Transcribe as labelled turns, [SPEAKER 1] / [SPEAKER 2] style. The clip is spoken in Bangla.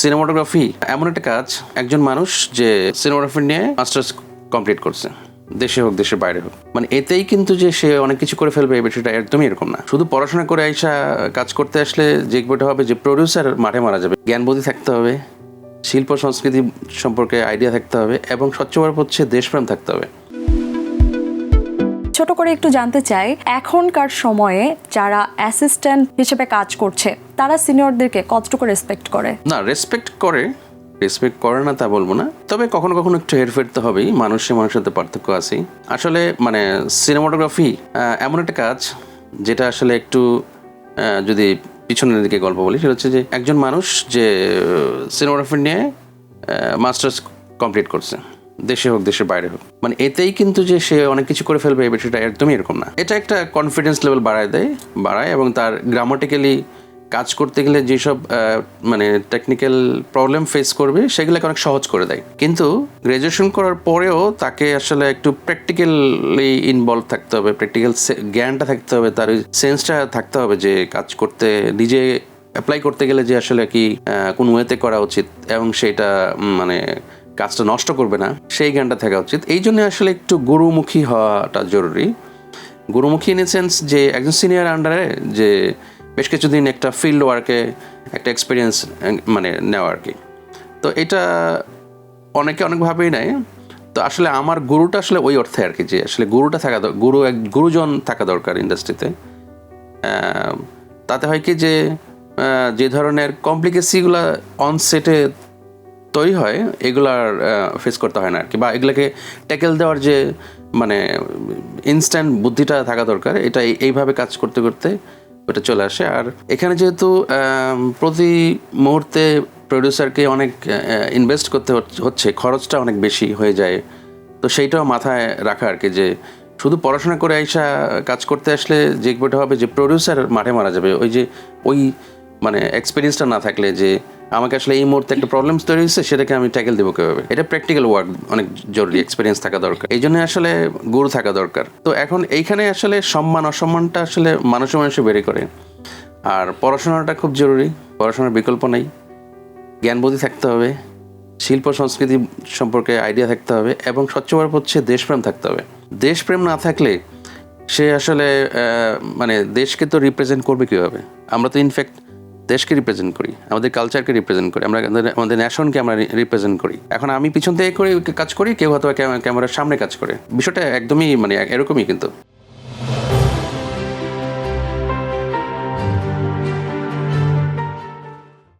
[SPEAKER 1] সিনেমাটোগ্রাফি এমন একটা কাজ, একজন মানুষ যে সিনেমাটোগ্রাফি নিয়ে মাস্টার্স কমপ্লিট করছে, দেশে হোক দেশের বাইরে হোক, মানে এতেই কিন্তু যে সে অনেক কিছু করে ফেলবে এই বিষয়টা একদমই এরকম না। শুধু পড়াশোনা করে আইসা কাজ করতে আসলে যে বইটা হবে যে প্রডিউসার মাঠে মারা যাবে। জ্ঞান বুদ্ধি থাকতে হবে, শিল্প সংস্কৃতি সম্পর্কে আইডিয়া থাকতে হবে এবং স্বচ্ছভাবে হচ্ছে দেশপ্রেম থাকতে হবে।
[SPEAKER 2] ছোট করে একটু জানতে চাই, এখনকার সময়ে যারা অ্যাসিস্ট্যান্ট হিসেবে কাজ করছে তারা সিনিয়রদেরকে কতটুকু রেসপেক্ট করে?
[SPEAKER 1] না, রেসপেক্ট করে না তা বলবো না, তবে কখনো কখনো একটু হেরফের তো হবেই, মানুষের সাথে পার্থক্য আছেই। আসলে মানে সিনেমাটোগ্রাফি এমন একটা কাজ যেটা আসলে একটু যদি পিছনের দিকে গল্প বলি, সেটা হচ্ছে যে একজন মানুষ যে সিনেমাটোগ্রাফি নিয়ে মাস্টার্স কমপ্লিট করছে, দেশে হোক দেশের বাইরে হোক, মানে এতেই কিন্তু যে সে অনেক কিছু করে ফেলবে এই বিষয়টা একদমই এরকম না। এটা একটা কনফিডেন্স লেভেল বাড়ায় এবং তার গ্রামাটিক্যালি কাজ করতে গেলে যেসব মানে টেকনিক্যাল প্রবলেম ফেস করবে সেগুলোকে অনেক সহজ করে দেয়। কিন্তু গ্র্যাজুয়েশন করার পরেও তাকে আসলে একটু প্র্যাকটিক্যালি ইনভলভ থাকতে হবে, প্র্যাকটিক্যাল জ্ঞানটা থাকতে হবে, তার ওই সেন্সটা থাকতে হবে যে কাজ করতে নিজে অ্যাপ্লাই করতে গেলে যে আসলে কি কোন ওয়েতে করা উচিত এবং সেটা মানে কাজটা নষ্ট করবে না, সেই জ্ঞানটা থাকা উচিত। এই জন্য আসলে একটু গুরুমুখী হওয়াটা জরুরি। গুরুমুখী ইন এ সেন্স যে একজন সিনিয়র আন্ডারে যে বেশ কিছুদিন একটা ফিল্ড ওয়ার্কে একটা এক্সপিরিয়েন্স মানে নেওয়া আর কি। তো এটা অনেকে অনেকভাবেই নেয়। তো আসলে আমার গুরুটা আসলে ওই অর্থে আর কি, যে আসলে গুরুটা থাকা গুরুজন থাকা দরকার ইন্ডাস্ট্রিতে। তাতে হয় কি যে যে ধরনের কমপ্লিকেসিগুলো অনসেটে তৈরি হয় এগুলার ফেস করতে হয় না আর কি, বা এগুলোকে ট্যাকেল দেওয়ার যে মানে ইনস্ট্যান্ট বুদ্ধিটা থাকা দরকার, এটা এইভাবে কাজ করতে করতে ওটা চলে আসে। আর এখানে যেহেতু প্রতি মুহূর্তে প্রডিউসারকে অনেক ইনভেস্ট করতে হচ্ছে, খরচটা অনেক বেশি হয়ে যায়, তো সেইটাও মাথায় রাখা আর কি, যে শুধু পড়াশোনা করে আইসা কাজ করতে আসলে যে বইটা হবে যে প্রডিউসার মাঠে মারা যাবে, ওই মানে এক্সপিরিয়েন্সটা না থাকলে যে আমাকে আসলে এই মুহূর্তে একটা প্রবলেম তৈরি হয়েছে সেটাকে আমি ট্যাকেল দেবো কীভাবে, এটা প্র্যাকটিক্যাল ওয়ার্ক অনেক জরুরি, এক্সপিরিয়েন্স থাকা দরকার, এই জন্য আসলে গুরু থাকা দরকার। তো এখন এইখানে আসলে সম্মান অসম্মানটা আসলে মানুষে বেড়ে করে। আর পড়াশোনাটা খুব জরুরি, পড়াশোনার বিকল্প নেই, জ্ঞান বুদ্ধি থাকতে হবে, শিল্প সংস্কৃতি সম্পর্কে আইডিয়া থাকতে হবে এবং স্বচ্ছভাবে হচ্ছে দেশপ্রেম থাকতে হবে। দেশপ্রেম না থাকলে সে আসলে মানে দেশকে তো রিপ্রেজেন্ট করবে কীভাবে? আমরা তো ইনফ্যাক্ট দেশকে রিপ্রেজেন্ট করি, আমাদের কালচারকে রিপ্রেজেন্ট করি, আমরা আমাদের ন্যাশনকে আমরা রিপ্রেজেন্ট করি। এখন আমি পিছন থেকে কাজ করি, কেউ হয়তো ক্যামেরার সামনে কাজ করে, বিষয়টা একদমই মানে এরকমই কিন্তু।